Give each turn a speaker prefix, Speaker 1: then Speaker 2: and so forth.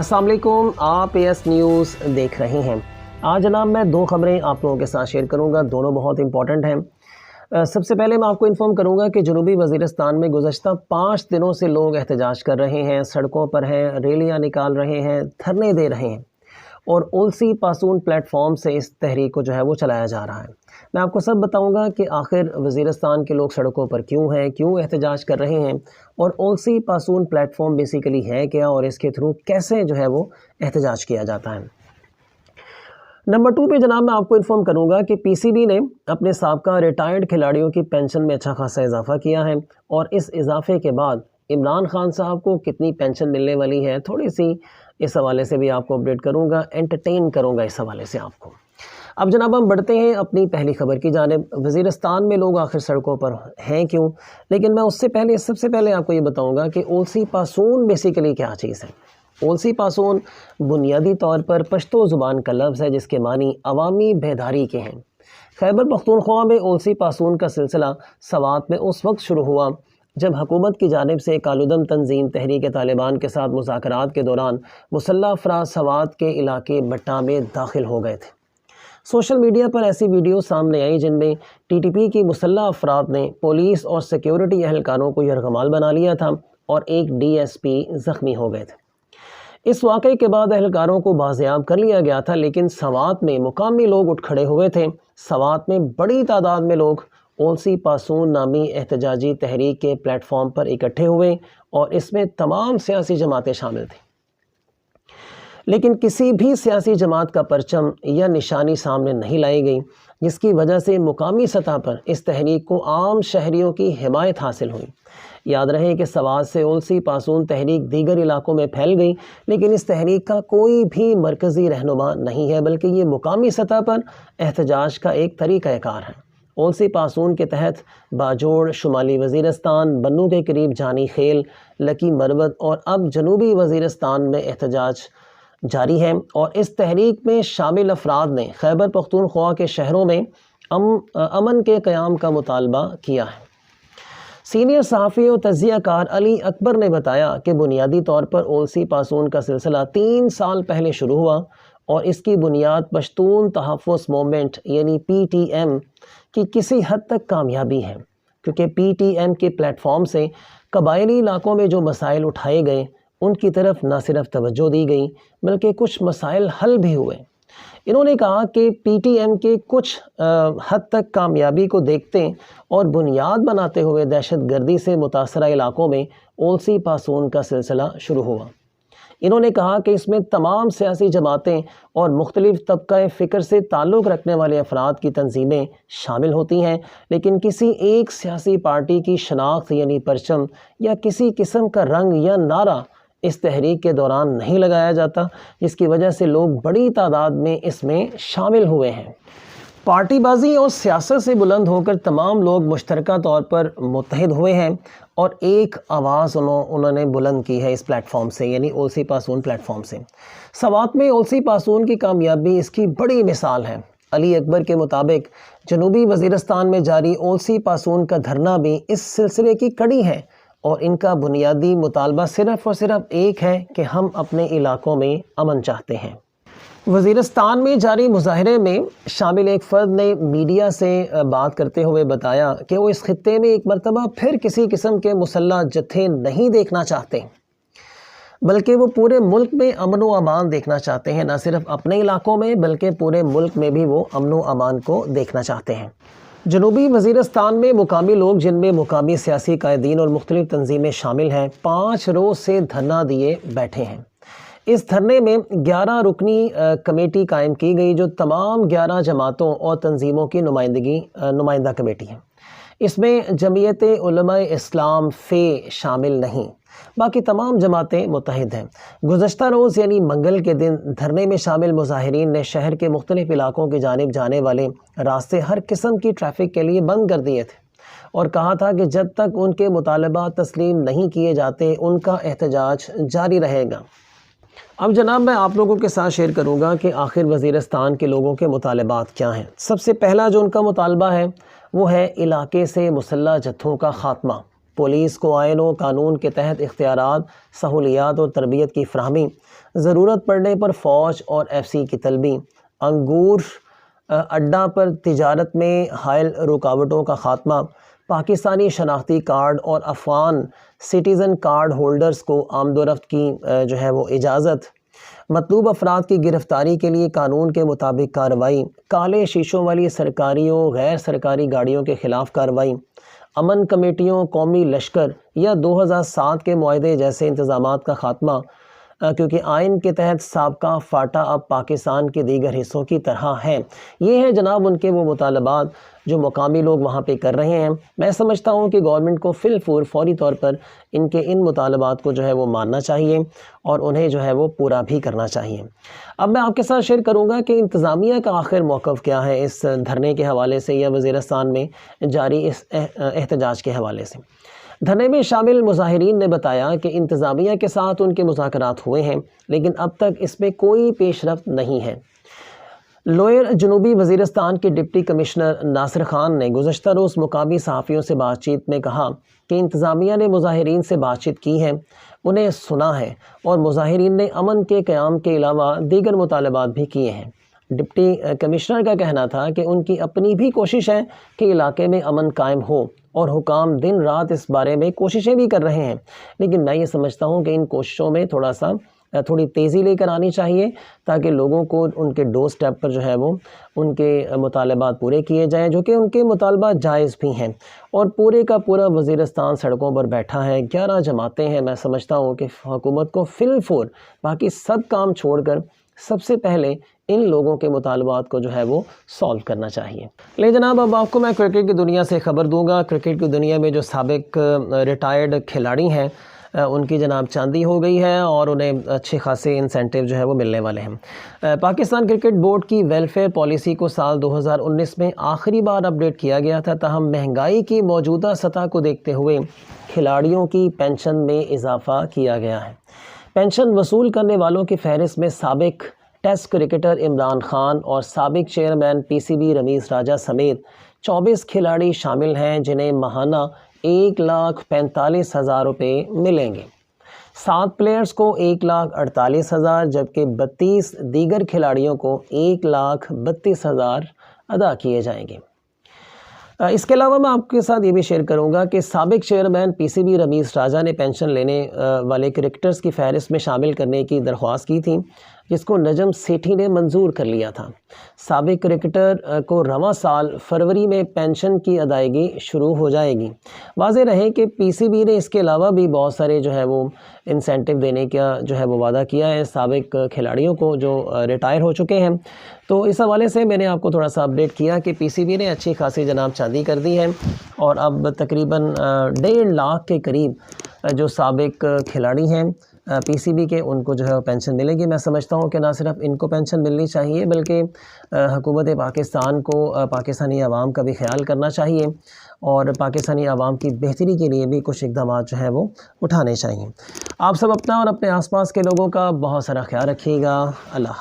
Speaker 1: अस्सलाम वालेकुम, आप AS न्यूज़ देख रहे हैं। आज जनाब मैं दो ख़बरें आप लोगों के साथ शेयर करूंगा, दोनों बहुत इंपॉर्टेंट हैं। सबसे पहले मैं आपको इन्फॉर्म करूंगा कि जनूबी वज़ीरिस्तान में गुज़श्ता 5 दिनों से लोग एहतजाज कर रहे हैं, सड़कों पर हैं, रैलियाँ निकाल रहे हैं, धरने दे रहे हैं और ओलसी पासून प्लेटफॉर्म से इस तहरीक को जो है वो चलाया जा रहा है। मैं आपको सब बताऊंगा कि आखिर वज़ीरिस्तान के लोग सड़कों पर क्यों हैं, क्यों एहतजाज कर रहे हैं और ओलसी पासून प्लेटफॉर्म बेसिकली है क्या और इसके थ्रू कैसे जो है वो एहतजाज किया जाता है। नंबर 2 पे जनाब मैं आपको इन्फॉर्म करूंगा कि PCB ने अपने साबका रिटायर्ड खिलाड़ियों की पेंशन में अच्छा खासा इजाफा किया है और इस इजाफे के बाद इमरान खान साहब को कितनी पेंशन मिलने वाली है, थोड़ी सी इस हवाले से भी आपको अपडेट करूंगा, एंटरटेन करूंगा इस हवाले से आपको। अब जनाब हम बढ़ते हैं अपनी पहली खबर की जानिब। वज़ीरिस्तान में लोग आखिर सड़कों पर हैं क्यों, लेकिन मैं उससे पहले सबसे पहले आपको ये बताऊंगा कि ओलसी पासून बेसिकली क्या चीज़ है। ओलसी पासून बुनियादी तौर पर पश्तो ज़ुबान का लफ्ज़ है जिसके मानी अवामी बेदारी के हैं। खैबर पख्तूनख्वा में ओलसी पासून का सिलसिला सवात में उस वक्त शुरू हुआ जब हुकूमत की जानिब से कालुदम तंजीम तहरीक तालिबान के साथ मुज़ाकरात के दौरान मुसल्लह अफराद सवात के इलाके बट्टा में दाखिल हो गए थे। सोशल मीडिया पर ऐसी वीडियो सामने आई जिनमें TTP की मुसल्लह अफराद ने पुलिस और सिक्योरिटी एहलकारों को यरगमाल बना लिया था और एक DSP ज़ख्मी हो गए थे। इस वाक़े के बाद एहलकारों को बाज़ियाब कर लिया गया था, लेकिन सवात में मुकामी लोग उठ खड़े हुए थे। सवात में बड़ी तादाद में लोग ओलसी पासून नामी एहतजाजी तहरीक के प्लेटफॉर्म पर इकट्ठे हुए और इसमें तमाम सियासी जमातें शामिल थीं, लेकिन किसी भी सियासी जमात का परचम या निशानी सामने नहीं लाई गई, जिसकी वजह से मुकामी सतह पर इस तहरीक को आम शहरियों की हिमायत हासिल हुई। याद रहे कि सवात से ओलसी पासून तहरीक दीगर इलाकों में फैल गई, लेकिन इस तहरीक का कोई भी मरकज़ी रहनुमा नहीं है, बल्कि ये मुकामी सतह पर एहतजाज का एक तरीक़ाकार है। ओलसी पासून के तहत बाजोड़, शुमाली वज़ीरिस्तान, बन्नू के करीब जानी खेल, लकी मरवत और अब जनूबी वज़ीरिस्तान में एहतजाज जारी है और इस तहरीक में शामिल अफराद ने खैबर पख्तूनख्वा के शहरों में अमन के क़याम का मुतालबा किया है। सीनियर सहाफ़ी और तज़ियाकार अली अकबर ने बताया कि बुनियादी तौर पर ओलसी पासून का सिलसिला 3 साल पहले शुरू हुआ और इसकी बुनियाद पश्तून तहफ़्फ़ुज़ मूवमेंट यानी PTM की किसी हद तक कामयाबी है, क्योंकि PTM के प्लेटफॉर्म से कबायली इलाकों में जो मसाइल उठाए गए उनकी तरफ न सिर्फ तवज्जो दी गई बल्कि कुछ मसाइल हल भी हुए। इन्होंने कहा कि PTM के कुछ हद तक कामयाबी को देखते और बुनियाद बनाते हुए दहशतगर्दी से मुतासरा इलाकों में ओलसी पासून का सिलसिला शुरू हुआ। इन्होंने कहा कि इसमें तमाम सियासी जमातें और मुख्तलिफ तबका फ़िक्र से ताल्लुक़ रखने वाले अफराद की तंजीमें शामिल होती हैं, लेकिन किसी एक सियासी पार्टी की शनाख्त यानी परचम या किसी किस्म का रंग या नारा इस तहरीक के दौरान नहीं लगाया जाता, जिसकी वजह से लोग बड़ी तादाद में इसमें शामिल हुए हैं। पार्टीबाजी और सियासत से बुलंद होकर तमाम लोग मुश्तरका तौर पर मुत्तहिद हुए हैं और एक आवाज़ उन्होंने बुलंद की है इस प्लेटफॉर्म से यानी ओलसी पासून प्लेटफॉर्म से। सवात में ओलसी पासून की कामयाबी इसकी बड़ी मिसाल है। अली अकबर के मुताबिक जनूबी वज़ीरिस्तान में जारी ओलसी पासून का धरना भी इस सिलसिले की कड़ी है और इनका बुनियादी मुतालबा सिर्फ़ और सिर्फ एक है कि हम अपने इलाकों में अमन चाहते हैं। वज़ीरिस्तान में जारी मुज़ाहरे में शामिल एक फ़र्द ने मीडिया से बात करते हुए बताया कि वो इस खित्ते में एक मरतबा फिर किसी किस्म के मुसल्लह जत्थे नहीं देखना चाहते, बल्कि वो पूरे मुल्क में अमन व अमान देखना चाहते हैं। न सिर्फ अपने इलाकों में बल्कि पूरे मुल्क में भी वो अमन व अमान को देखना चाहते हैं। जनूबी वज़ीरिस्तान में मुकामी लोग, जिनमें मुकामी सियासी कायदीन और मुख्तलिफ तंजीमें शामिल हैं, 5 रोज़ से धरना दिए बैठे हैं। इस धरने में 11 रुकनी कमेटी कायम की गई जो तमाम 11 जमातों और तंजीमों की नुमाइंदा कमेटी है। इसमें जमीयत उलमाए इस्लाम फ़े शामिल नहीं, बाकी तमाम जमातें मुत्तहिद हैं। गुज़श्ता रोज़ यानी मंगल के दिन धरने में शामिल मुज़ाहिरीन ने शहर के मुख्तलिफ इलाकों की जानिब जाने वाले रास्ते हर किस्म की ट्रैफिक के लिए बंद कर दिए थे और कहा था कि जब तक उनके मुतालबात तस्लीम नहीं किए जाते उनका एहतजाज जारी रहेगा। अब जनाब मैं आप लोगों के साथ शेयर करूंगा कि आखिर वज़ीरिस्तान के लोगों के मुतालबात क्या हैं। सबसे पहला जो उनका मुतालबा है वो है इलाके से मुसल्लह जत्थों का ख़ात्मा। پولیس کو آئین و قانون کے تحت اختیارات، سہولیات اور تربیت کی فراہمی، ضرورت پڑنے پر فوج اور ایف سی کی طلبی، انگور اڈہ پر تجارت میں حائل رکاوٹوں کا خاتمہ، پاکستانی شناختی کارڈ اور افغان سٹیزن کارڈ ہولڈرز کو آمد و رفت کی وہ اجازت، مطلوب افراد کی گرفتاری کے لیے قانون کے مطابق کارروائی، کالے شیشوں والی سرکاری و غیر سرکاری گاڑیوں کے خلاف کارروائی، امن کمیٹیوں، قومی لشکر یا 2007 کے معاہدے جیسے انتظامات کا خاتمہ، کیونکہ آئین کے تحت سابقہ فاٹا اب پاکستان کے دیگر حصوں کی طرح ہے۔ یہ ہے جناب ان کے وہ مطالبات جو مقامی لوگ وہاں پہ کر رہے ہیں۔ میں سمجھتا ہوں کہ گورنمنٹ کو فوری طور پر ان مطالبات کو وہ ماننا چاہیے اور انہیں وہ پورا بھی کرنا چاہیے۔ اب میں آپ کے ساتھ شیئر کروں گا کہ انتظامیہ کا آخر موقف کیا ہے اس دھرنے کے حوالے سے یا وزیرستان میں جاری اس احتجاج کے حوالے سے۔ دھرنے میں شامل مظاہرین نے بتایا کہ انتظامیہ کے ساتھ ان کے مذاکرات ہوئے ہیں، لیکن اب تک اس میں کوئی پیش رفت نہیں ہے۔ لوئر جنوبی وزیرستان کے ڈپٹی کمشنر ناصر خان نے گزشتہ روز مقامی صحافیوں سے بات چیت میں کہا کہ انتظامیہ نے مظاہرین سے بات چیت کی ہے، انہیں سنا ہے اور مظاہرین نے امن کے قیام کے علاوہ دیگر مطالبات بھی کیے ہیں۔ ڈپٹی کمشنر کا کہنا تھا کہ ان کی اپنی بھی کوشش ہے کہ علاقے میں امن قائم ہو اور حکام دن رات اس بارے میں کوششیں بھی کر رہے ہیں، لیکن میں یہ سمجھتا ہوں کہ ان کوششوں میں تھوڑی تیزی لے کر آنی چاہیے تاکہ لوگوں کو ان کے ڈور سٹیپ پر وہ ان کے مطالبات پورے کیے جائیں، جو کہ ان کے مطالبات جائز بھی ہیں۔ اور پورے کا پورا وزیرستان سڑکوں پر بیٹھا ہے، 11 جماعتیں ہیں۔ میں سمجھتا ہوں کہ حکومت کو فور باقی سب کام چھوڑ کر سب سے پہلے ان لوگوں کے مطالبات کو وہ سالو کرنا چاہیے۔ لے جناب اب آپ کو میں کرکٹ کی دنیا سے خبر دوں گا۔ کرکٹ کی دنیا میں جو سابق ریٹائرڈ کھلاڑی ہیں ان کی جناب چاندی ہو گئی ہے اور انہیں اچھے خاصے انسینٹیو وہ ملنے والے ہیں۔ پاکستان کرکٹ بورڈ کی ویلفیئر پالیسی کو سال 2019 میں آخری بار اپڈیٹ کیا گیا تھا، تاہم مہنگائی کی موجودہ سطح کو دیکھتے ہوئے کھلاڑیوں کی پینشن میں اضافہ کیا گیا ہے۔ پینشن وصول کرنے والوں کی فہرست میں سابق ٹیسٹ کرکٹر عمران خان اور سابق chairman P C B Ramiz Raja سمیت 24 کھلاڑی شامل ہیں جنہیں ماہانہ 1,45,000 روپے ملیں گے۔ 7 پلیئرز کو 1,48,000 جبکہ 32 دیگر کھلاڑیوں کو 1,32,000 ادا کیے جائیں گے۔ اس کے علاوہ میں آپ کے ساتھ یہ بھی شیئر کروں گا کہ سابق chairman P C B Ramiz Raja نے پینشن لینے والے کرکٹرز کی فہرست میں شامل کرنے کی درخواست کی تھی، جس کو نجم سیٹھی نے منظور کر لیا تھا۔ سابق کرکٹر کو رواں سال فروری میں پینشن کی ادائیگی شروع ہو جائے گی۔ واضح رہے کہ پی سی بی نے اس کے علاوہ بھی بہت سارے وہ انسینٹیو دینے کا وہ وعدہ کیا ہے سابق کھلاڑیوں کو جو ریٹائر ہو چکے ہیں۔ تو اس حوالے سے میں نے آپ کو تھوڑا سا اپڈیٹ کیا کہ پی سی بی نے اچھی خاصی جناب چاندی کر دی ہے اور اب تقریباً 1.5 لاکھ کے قریب جو سابق کھلاڑی ہیں پی سی بی کے ان کو پینشن ملے گی۔ میں سمجھتا ہوں کہ نہ صرف ان کو پینشن ملنی چاہیے بلکہ حکومت پاکستان کو پاکستانی عوام کا بھی خیال کرنا چاہیے اور پاکستانی عوام کی بہتری کے لیے بھی کچھ اقدامات وہ اٹھانے چاہیے۔ آپ سب اپنا اور اپنے آس پاس کے لوگوں کا بہت سارا خیال رکھیے گا۔ اللہ